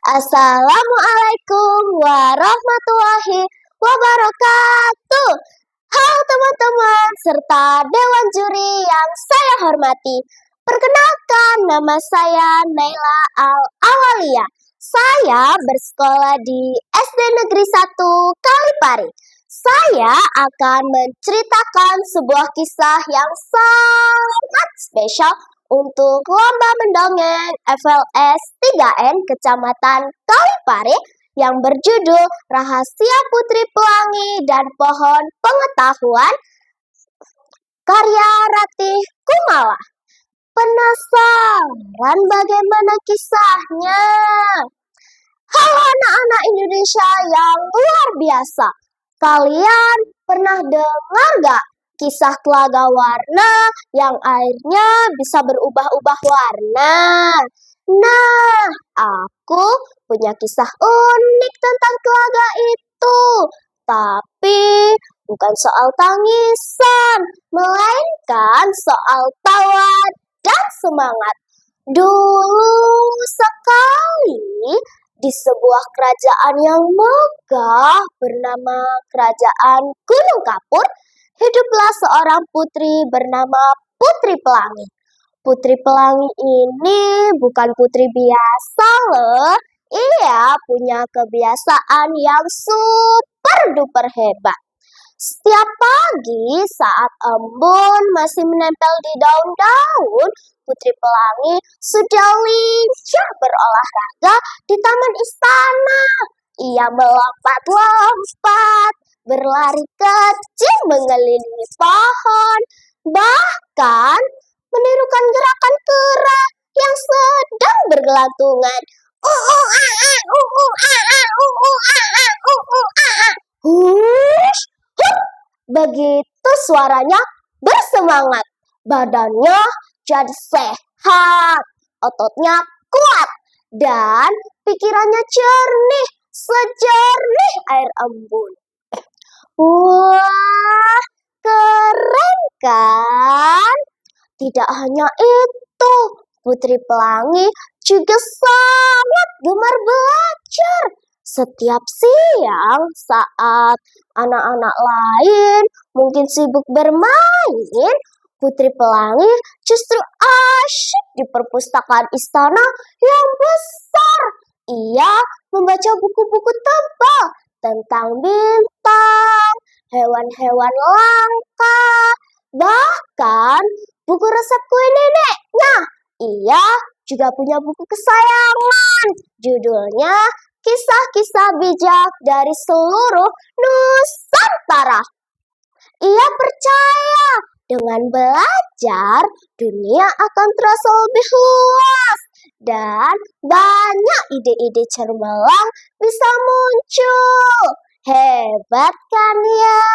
Assalamualaikum warahmatullahi wabarakatuh. Halo teman-teman serta Dewan Juri yang saya hormati. Perkenalkan, nama saya Naila Al-Awalia. Saya bersekolah di SD Negeri 1 Kalipari. Saya akan menceritakan sebuah kisah yang sangat spesial untuk lomba mendongeng FLS 3N Kecamatan Kalipari yang berjudul Rahasia Putri Pelangi dan Pohon Pengetahuan karya Ratih Kumala. Penasaran bagaimana kisahnya? Halo anak-anak Indonesia yang luar biasa. Kalian pernah dengar gak kisah telaga warna yang airnya bisa berubah-ubah warna? Nah, aku punya kisah unik tentang telaga itu. Tapi bukan soal tangisan, melainkan soal tawa dan semangat. Dulu sekali di sebuah kerajaan yang megah bernama Kerajaan Gunung Kapur, hiduplah seorang putri bernama Putri Pelangi. Putri Pelangi ini bukan putri biasa loh. Ia punya kebiasaan yang super duper hebat. Setiap pagi saat embun masih menempel di daun-daun, Putri Pelangi sudah lincah berolahraga di taman istana. Ia melompat-lompat, berlari kecil mengelilingi pohon, bahkan menirukan gerakan kera yang sedang bergelantungan. Hush! Begitu suaranya bersemangat, badannya jadi sehat, ototnya kuat, dan pikirannya jernih, sejernih air embun. Wah, keren kan? Tidak hanya itu, Putri Pelangi juga sangat gemar belajar. Setiap siang saat anak-anak lain mungkin sibuk bermain, Putri Pelangi justru asyik di perpustakaan istana yang besar. Ia membaca buku-buku tebal tentang bintang, hewan-hewan langka, bahkan buku resep kue neneknya. Ia juga punya buku kesayangan, judulnya Kisah-Kisah Bijak dari Seluruh Nusantara. Ia percaya dengan belajar, dunia akan terasa lebih luas dan banyak ide-ide cemerlang bisa muncul. Hebat kan ya?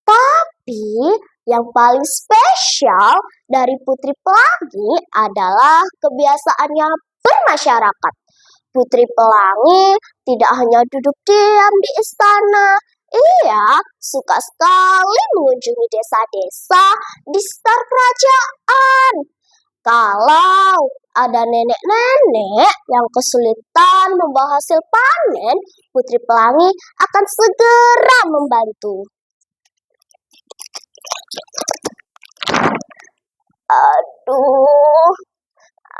Tapi yang paling spesial dari Putri Pelangi adalah kebiasaannya bermasyarakat. Putri Pelangi tidak hanya duduk diam di istana, ia suka sekali mengunjungi desa-desa di sekitar kerajaan. Kalau ada nenek-nenek yang kesulitan membawa hasil panen, Putri Pelangi akan segera membantu.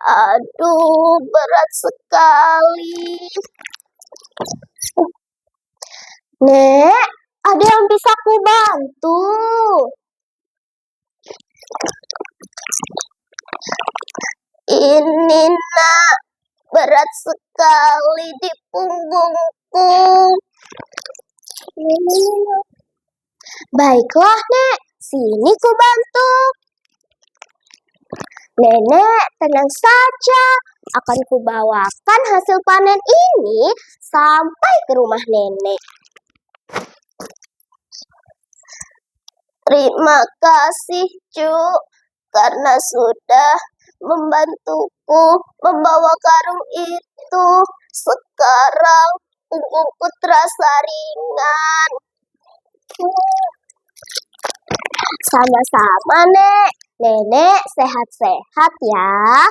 Aduh, berat sekali. Nek, ada yang bisa aku bantu? Ini nak, berat sekali di punggungku. Baiklah Nek, sini ku bantu. Nenek, tenang saja, akan kubawakan hasil panen ini sampai ke rumah nenek. Terima kasih, Cuk, karena sudah membantuku membawa karung itu. Sekarang punggungku terasa ringan. Sama-sama, Nek. Nenek sehat-sehat ya.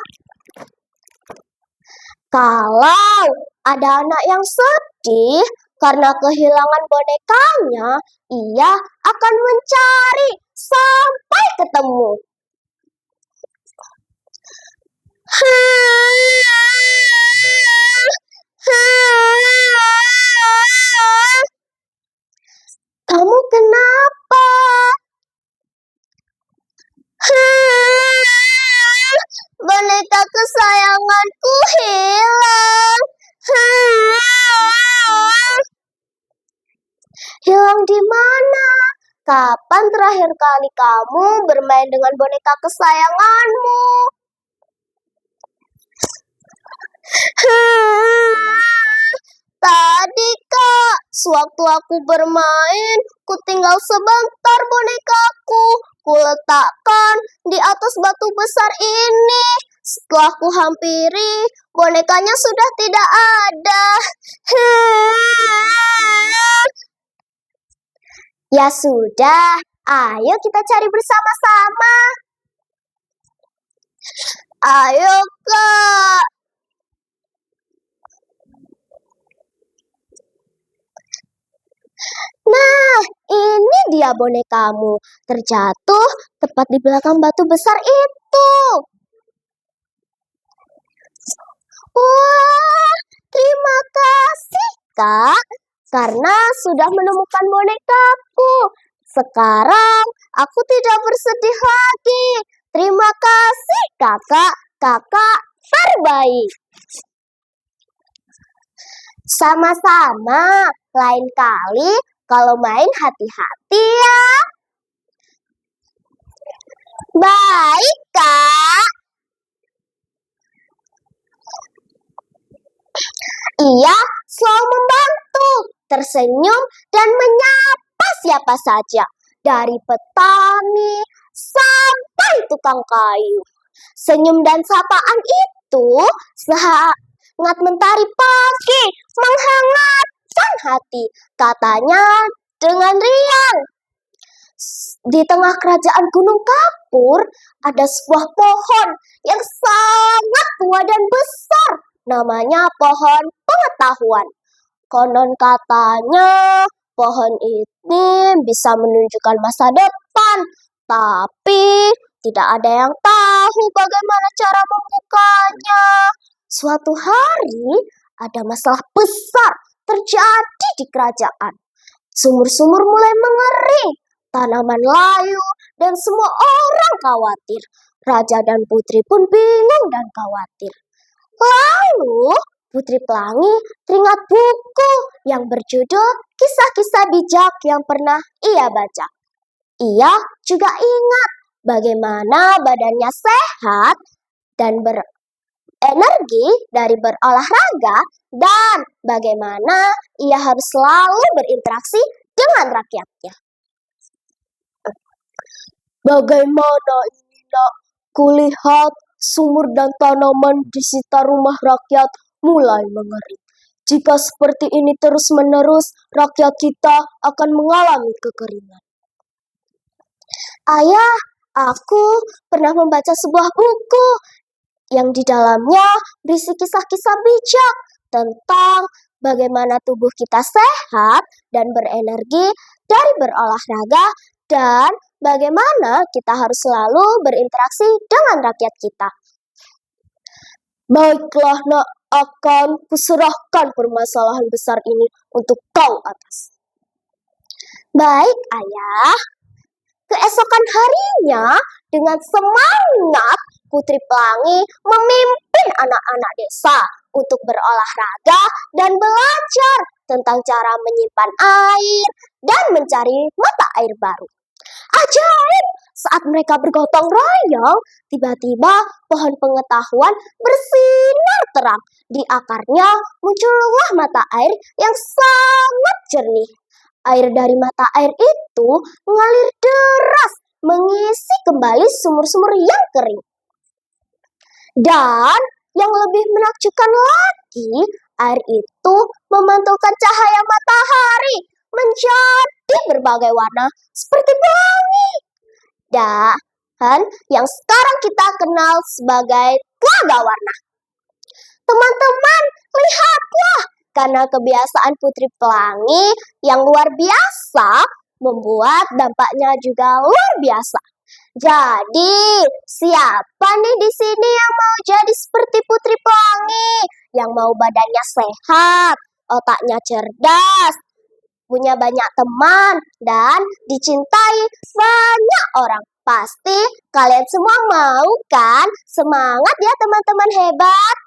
Kalau ada anak yang sedih karena kehilangan bonekanya, ia akan mencari sampai ketemu. Kamu kenapa? Boneka kesayanganku hilang. Hilang di mana? Kapan terakhir kali kamu bermain dengan boneka kesayanganmu? Tadi, Kak, sewaktu aku bermain, ku tinggal sebentar bonekaku. Kuletakkan di atas batu besar ini. Setelah ku hampiri, bonekanya sudah tidak ada. Ya sudah, ayo kita cari bersama-sama. Ayo, Kak. Nah, ini dia bonekamu, terjatuh tepat di belakang batu besar itu. Wah, terima kasih, Kak, karena sudah menemukan bonekaku. Sekarang aku tidak bersedih lagi. Terima kasih, Kakak. Kakak terbaik. Sama-sama, lain kali kalau main hati-hati ya. Baik, Kak. Ia selalu membantu, tersenyum dan menyapa siapa saja, dari petani sampai tukang kayu. Senyum dan sapaan itu sangat mentari pagi, menghangatkan hati, katanya dengan riang. Di tengah kerajaan Gunung Kapur ada sebuah pohon yang sangat tua dan besar, namanya pohon pengetahuan. Konon katanya pohon ini bisa menunjukkan masa depan, tapi tidak ada yang tahu bagaimana cara membukanya. Suatu hari ada masalah besar terjadi di kerajaan. Sumur-sumur mulai mengering, tanaman layu, dan semua orang khawatir. Raja dan putri pun bingung dan khawatir. Lalu Putri Pelangi teringat buku yang berjudul Kisah-Kisah Bijak yang pernah ia baca. Ia juga ingat bagaimana badannya sehat dan berenergi dari berolahraga dan bagaimana ia harus selalu berinteraksi dengan rakyatnya. Bagaimana ini, Nak? Kulihat sumur dan tanaman di sekitar rumah rakyat mulai mengering. Jika seperti ini terus-menerus, rakyat kita akan mengalami kekeringan. Ayah, aku pernah membaca sebuah buku yang di dalamnya berisi kisah-kisah bijak tentang bagaimana tubuh kita sehat dan berenergi dari berolahraga dan bagaimana kita harus selalu berinteraksi dengan rakyat kita. Baiklah, Nak, akan kuserahkan permasalahan besar ini untuk kau atas. Baik, Ayah. Keesokan harinya, dengan semangat, Putri Pelangi memimpin anak-anak desa untuk berolahraga dan belajar tentang cara menyimpan air dan mencari mata air baru. Ajaib! Saat mereka bergotong royong, tiba-tiba pohon pengetahuan bersinar terang. Di akarnya muncullah mata air yang sangat jernih. Air dari mata air itu mengalir deras, mengisi kembali sumur-sumur yang kering. Dan yang lebih menakjubkan lagi, air itu memantulkan cahaya matahari menjadi berbagai warna seperti pelangi. Dan yang sekarang kita kenal sebagai telaga warna. Teman-teman, lihatlah, karena kebiasaan Putri Pelangi yang luar biasa membuat dampaknya juga luar biasa. Jadi, siapa nih di sini yang mau jadi seperti Putri Pelangi? Yang mau badannya sehat, otaknya cerdas, punya banyak teman, dan dicintai banyak orang. Pasti kalian semua mau kan? Semangat ya teman-teman hebat!